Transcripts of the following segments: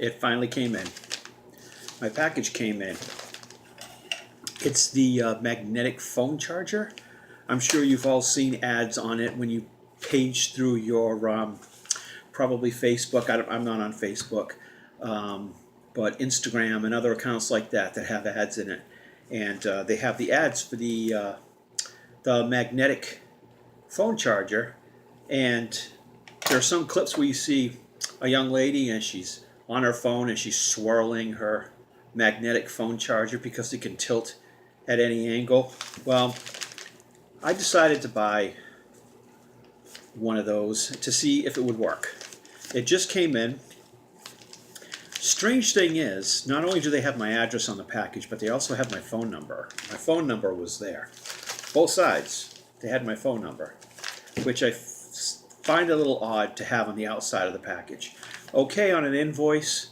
It finally came in. My package came in. It's the magnetic phone charger. I'm sure you've all seen ads on it when you page through your probably Facebook. I'm not on Facebook, but Instagram and other accounts like that have ads in it. And they have the ads for the magnetic phone charger. And there are some clips where you see a young lady and she's on her phone and she's swirling her magnetic phone charger because it can tilt at any angle. Well, I decided to buy one of those to see if it would work. It just came in. Strange thing is, not only do they have my address on the package, but they also have my phone number. My phone number was there. Both sides, they had my phone number, which I find a little odd to have on the outside of the package. Okay on an invoice,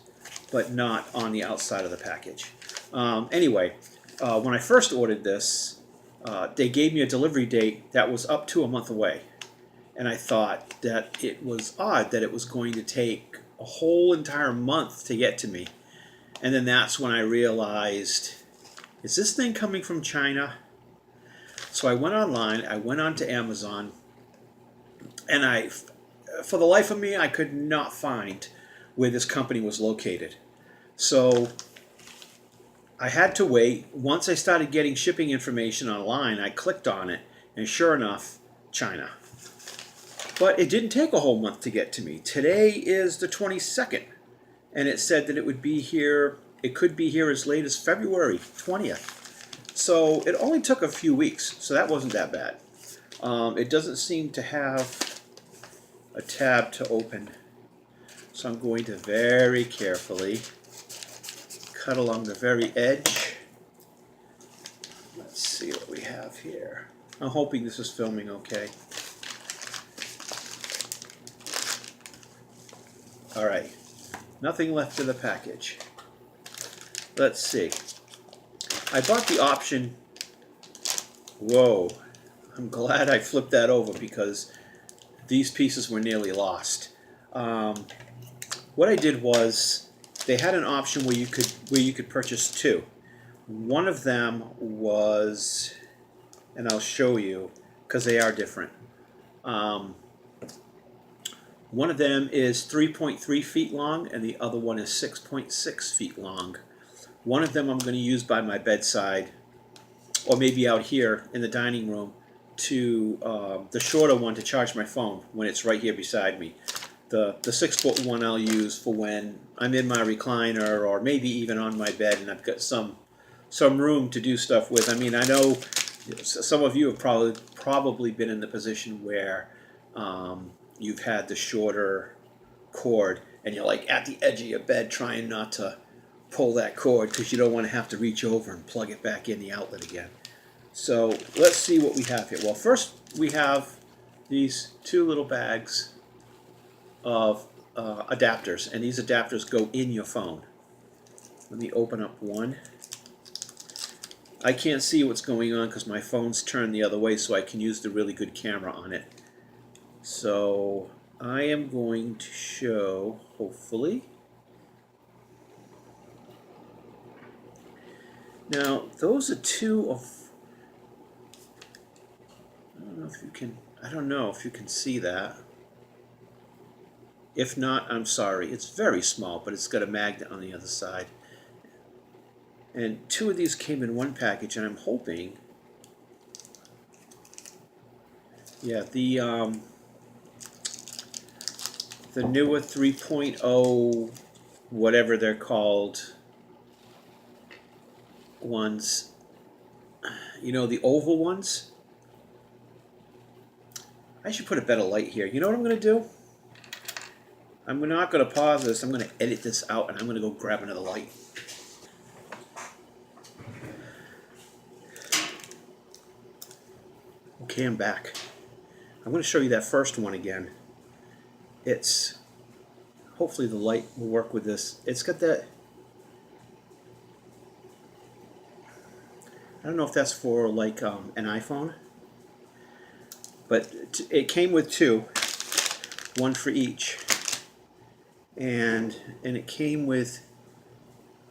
but not on the outside of the package. Anyway, when I first ordered this, they gave me a delivery date that was up to a month away. And I thought that it was odd that it was going to take a whole entire month to get to me. And then that's when I realized, is this thing coming from China? So I went online, I went onto Amazon, and for the life of me, I could not find where this company was located. So I had to wait. Once I started getting shipping information online, I clicked on it, and sure enough, China. But it didn't take a whole month to get to me. Today is the 22nd, and it said that it would be here, it could be here as late as February 20th. So it only took a few weeks, so that wasn't that bad. It doesn't seem to have a tab to open. So I'm going to very carefully cut along the very edge. Let's see what we have here. I'm hoping this is filming okay. Alright, nothing left of the package. Let's see. I bought the option. Whoa, I'm glad I flipped that over because these pieces were nearly lost. What I did was they had an option where you could purchase two. One of them was, and I'll show you because they are different. One of them is 3.3 feet long and the other one is 6.6 feet long. One of them I'm going to use by my bedside, or maybe out here in the dining room, to the shorter one to charge my phone when it's right here beside me. The 6-foot one I'll use for when I'm in my recliner or maybe even on my bed and I've got some room to do stuff with. I mean, I know some of you have probably been in the position where you've had the shorter cord and you're like at the edge of your bed trying not to pull that cord because you don't want to have to reach over and plug it back in the outlet again. So let's see what we have here. Well, first we have these two little bags of adapters, and these adapters go in your phone. Let me open up one. I can't see what's going on because my phone's turned the other way, so I can use the really good camera on it. So I am going to show, hopefully. Now, those are two of, I don't know if you can see that. If not, I'm sorry. It's very small, but it's got a magnet on the other side. And two of these came in one package, and I'm hoping, yeah, the newer 3.0, whatever they're called, ones, you know, the oval ones. I should put a better light here. You know what I'm going to do? I'm not going to pause this. I'm going to edit this out, and I'm going to go grab another light. Okay, I'm back. I'm going to show you that first one again. It's, hopefully the light will work with this. It's got that, I don't know if that's for like an iPhone, but it came with two, one for each. and it came with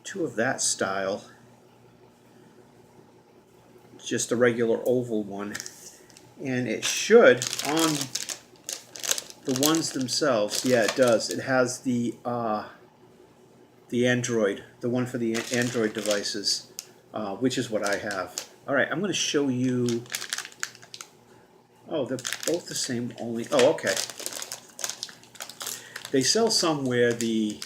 two of that style, just a regular oval one, and it should on the ones themselves. Yeah, it does. It has the Android, the one for the Android devices, which is what I have. All right, I'm going to show you. Oh, they're both the same. Only. Oh, okay. They sell some where the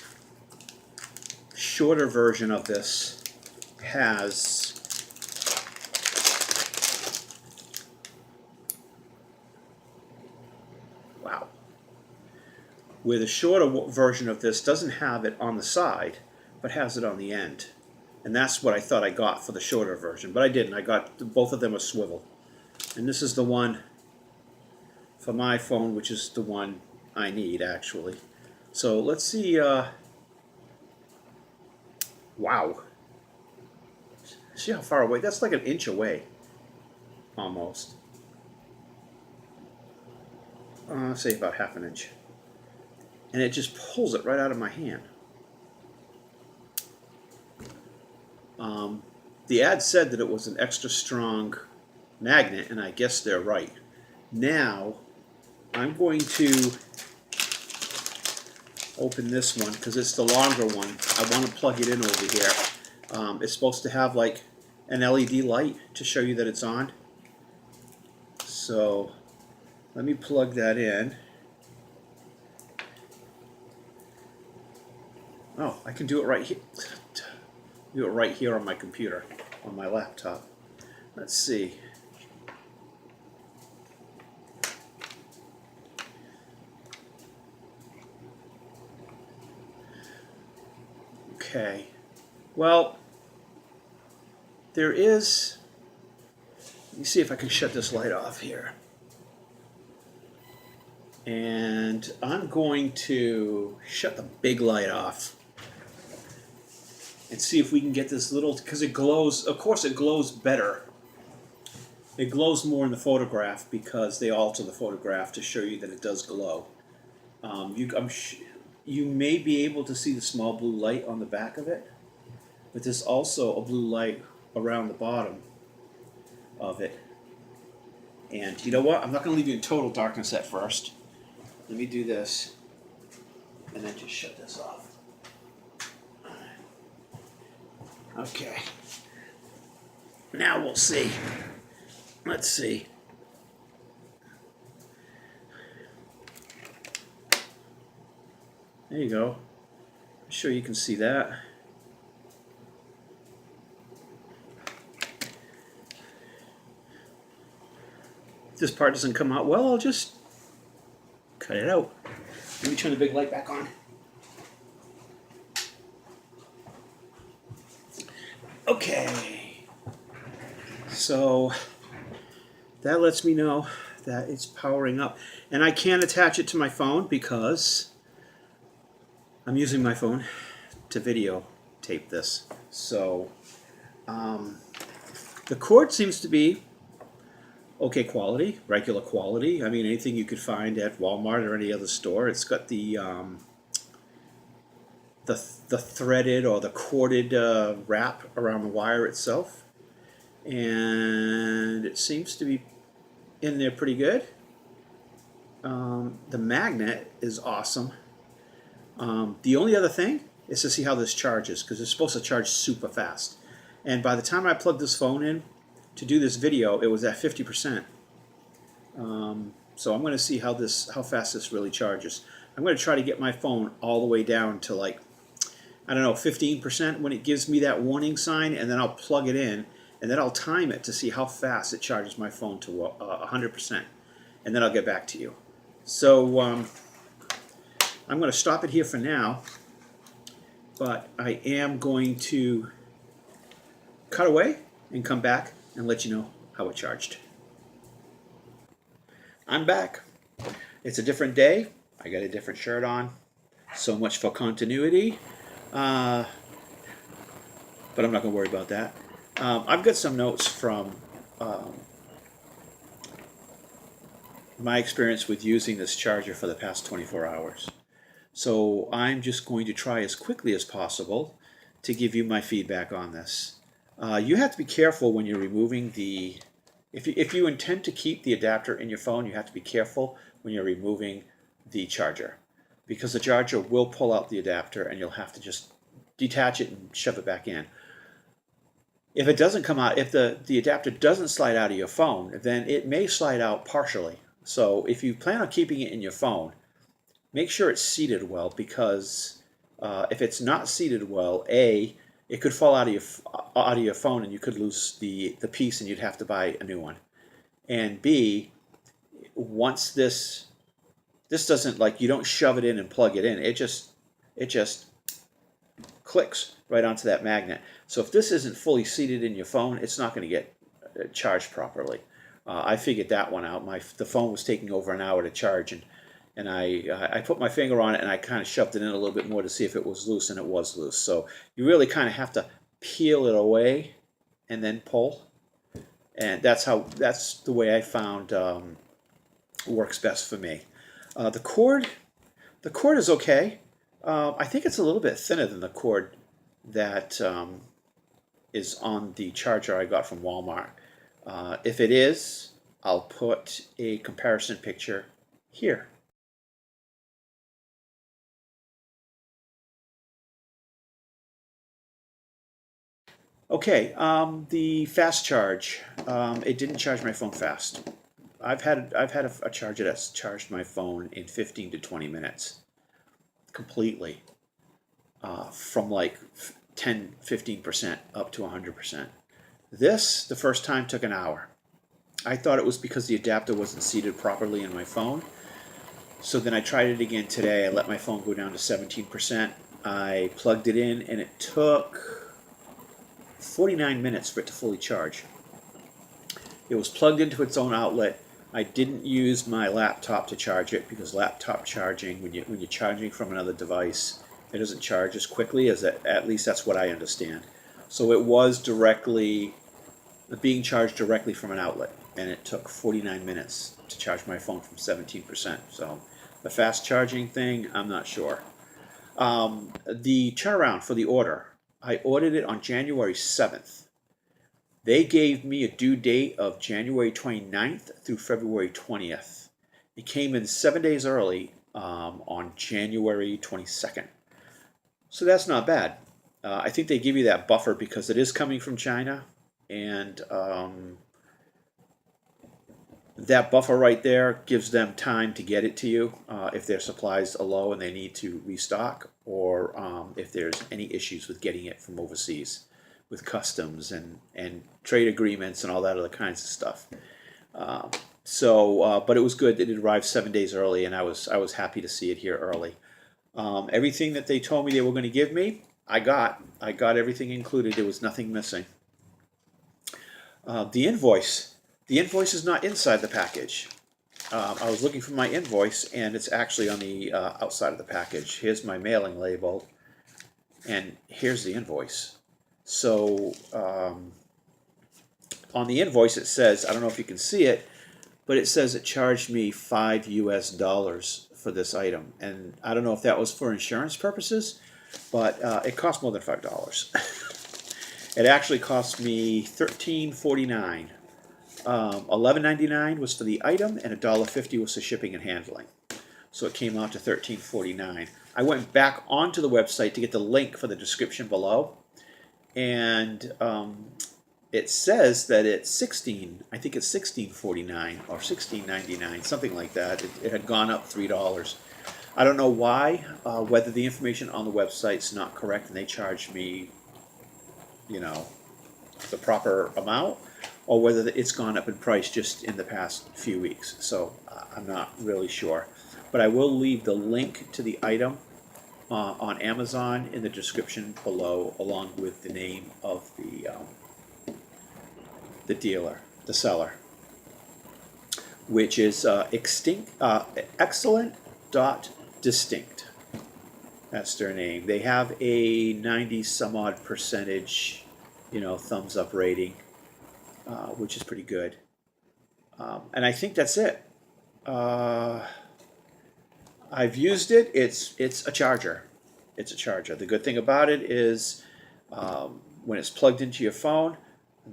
shorter version of this has where the shorter version of this doesn't have it on the side, but has it on the end. And that's what I thought I got for the shorter version, but I didn't. I got both of them a swivel. And this is the one for my phone, which is the one I need, actually. So let's see. Wow. See how far away? That's like an inch away, almost. Say about half an inch. And it just pulls it right out of my hand. The ad said that it was an extra strong magnet, and I guess they're right. Now, I'm going to open this one because it's the longer one. I want to plug it in over here. It's supposed to have like an LED light to show you that it's on. So let me plug that in. Oh, I can do it right here. Do it right here on my computer, on my laptop. Let's see. Okay. Well, there is. Let me see if I can shut this light off here. And I'm going to shut the big light off and see if we can get this little, because it glows, of course it glows better. It glows more in the photograph because they alter the photograph to show you that it does glow. You may be able to see the small blue light on the back of it, but there's also a blue light around the bottom of it. And you know what? I'm not going to leave you in total darkness at first. Let me do this, and then just shut this off. Okay. Now we'll see. Let's see. There you go. I'm sure you can see that. If this part doesn't come out well, I'll just cut it out. Let me turn the big light back on. Okay. So that lets me know that it's powering up. And I can't attach it to my phone because I'm using my phone to videotape this. So the cord seems to be okay quality, regular quality. I mean, anything you could find at Walmart or any other store. It's got the threaded or the corded wrap around the wire itself, and it seems to be in there pretty good. The magnet is awesome. The only other thing is to see how this charges, because it's supposed to charge super fast. And by the time I plugged this phone in to do this video, it was at 50%. So I'm going to see how fast this really charges. I'm going to try to get my phone all the way down to like, I don't know, 15% when it gives me that warning sign, and then I'll plug it in, and then I'll time it to see how fast it charges my phone to 100%, and then I'll get back to you. So I'm going to stop it here for now, but I am going to cut away and come back and let you know how it charged. I'm back. It's a different day. I got a different shirt on. So much for continuity. But I'm not going to worry about that. I've got some notes from my experience with using this charger for the past 24 hours. So I'm just going to try as quickly as possible to give you my feedback on this. You have to be careful when you're removing the, if you intend to keep the adapter in your phone, you have to be careful when you're removing the charger, because the charger will pull out the adapter and you'll have to just detach it and shove it back in. If it doesn't come out, if the adapter doesn't slide out of your phone, then it may slide out partially. So if you plan on keeping it in your phone, make sure it's seated well, because if it's not seated well, it could fall out of your phone and you could lose the piece and you'd have to buy a new one. And B, once this doesn't, like, you don't shove it in and plug it in, it just clicks right onto that magnet. So if this isn't fully seated in your phone, it's not going to get charged properly. I figured that one out. The phone was taking over an hour to charge, and I put my finger on it and I kind of shoved it in a little bit more to see if it was loose, and it was loose. So you really kind of have to peel it away and then pull, and that's the way I found works best for me. The cord is okay. I think it's a little bit thinner than the cord that is on the charger I got from Walmart. If it is, I'll put a comparison picture here. Okay, the fast charge. It didn't charge my phone fast. I've had a charger that's charged my phone in 15 to 20 minutes completely, from like 10-15% up to 100%. This, the first time, took an hour. I thought it was because the adapter wasn't seated properly in my phone. So then I tried it again today. I let my phone go down to 17%. I plugged it in and it took 49 minutes for it to fully charge. It was plugged into its own outlet. I didn't use my laptop to charge it, because laptop charging, when you're charging from another device, it doesn't charge as quickly as it, at least that's what I understand. So it was being charged directly from an outlet, and it took 49 minutes to charge my phone from 17%. So the fast charging thing, I'm not sure. The turnaround for the order, I ordered it on January 7th. They gave me a due date of January 29th through February 20th. It came in 7 days early, on January 22nd. So that's not bad. I think they give you that buffer because it is coming from China, and that buffer right there gives them time to get it to you if their supplies are low and they need to restock, or if there's any issues with getting it from overseas with customs and trade agreements and all that other kinds of stuff. But it was good that it arrived 7 days early, and I was happy to see it here early. Everything that they told me they were going to give me, I got everything included. There was nothing missing. The invoice is not inside the package. I was looking for my invoice, and it's actually on the outside of the package. Here's my mailing label, and here's the invoice. So on the invoice it says, I don't know if you can see it, but it says it charged me $5 US for this item. And I don't know if that was for insurance purposes, but it cost more than $5. It actually cost me $13.49. $11.99 was for the item, and $1.50 was for shipping and handling. So it came out to $13.49. I went back onto the website to get the link for the description below, and it says that it's I think it's $16.49 or $16.99, something like that. It had gone up $3. I don't know why, whether the information on the website's not correct and they charge me, the proper amount, or whether it's gone up in price just in the past few weeks. So I'm not really sure. But I will leave the link to the item on Amazon in the description below, along with the name of the dealer, the seller, which is excellent.distinct. That's their name. They have a 90 some odd percentage, thumbs up rating, which is pretty good. And I think that's it. I've used it. It's a charger. It's a charger. The good thing about it is when it's plugged into your phone,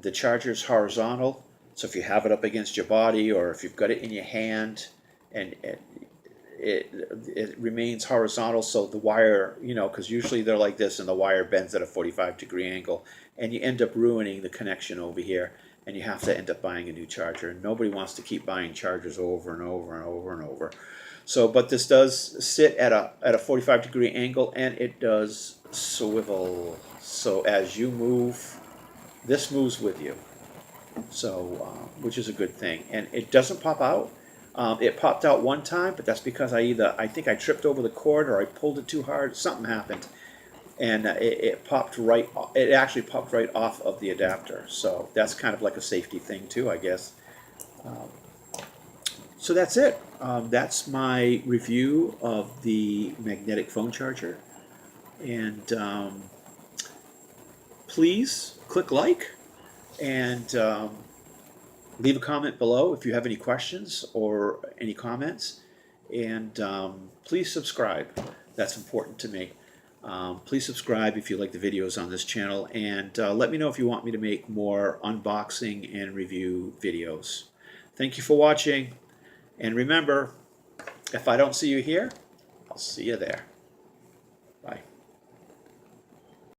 the charger is horizontal. So if you have it up against your body or if you've got it in your hand, and it remains horizontal, so the wire, because usually they're like this and the wire bends at a 45-degree angle, and you end up ruining the connection over here, and you have to end up buying a new charger. And nobody wants to keep buying chargers over and over and over and over. So, but this does sit at a 45-degree angle, and it does swivel. So as you move, this moves with you. So, which is a good thing, and it doesn't pop out. It popped out one time, but that's because I think I tripped over the cord or I pulled it too hard. Something happened, and it popped right. It actually popped right off of the adapter. So that's kind of like a safety thing too, I guess. So that's it. That's my review of the magnetic phone charger, and please click like and leave a comment below if you have any questions or any comments, and please subscribe. That's important to me. Please subscribe if you like the videos on this channel, and let me know if you want me to make more unboxing and review videos. Thank you for watching, and remember, if I don't see you here, I'll see you there.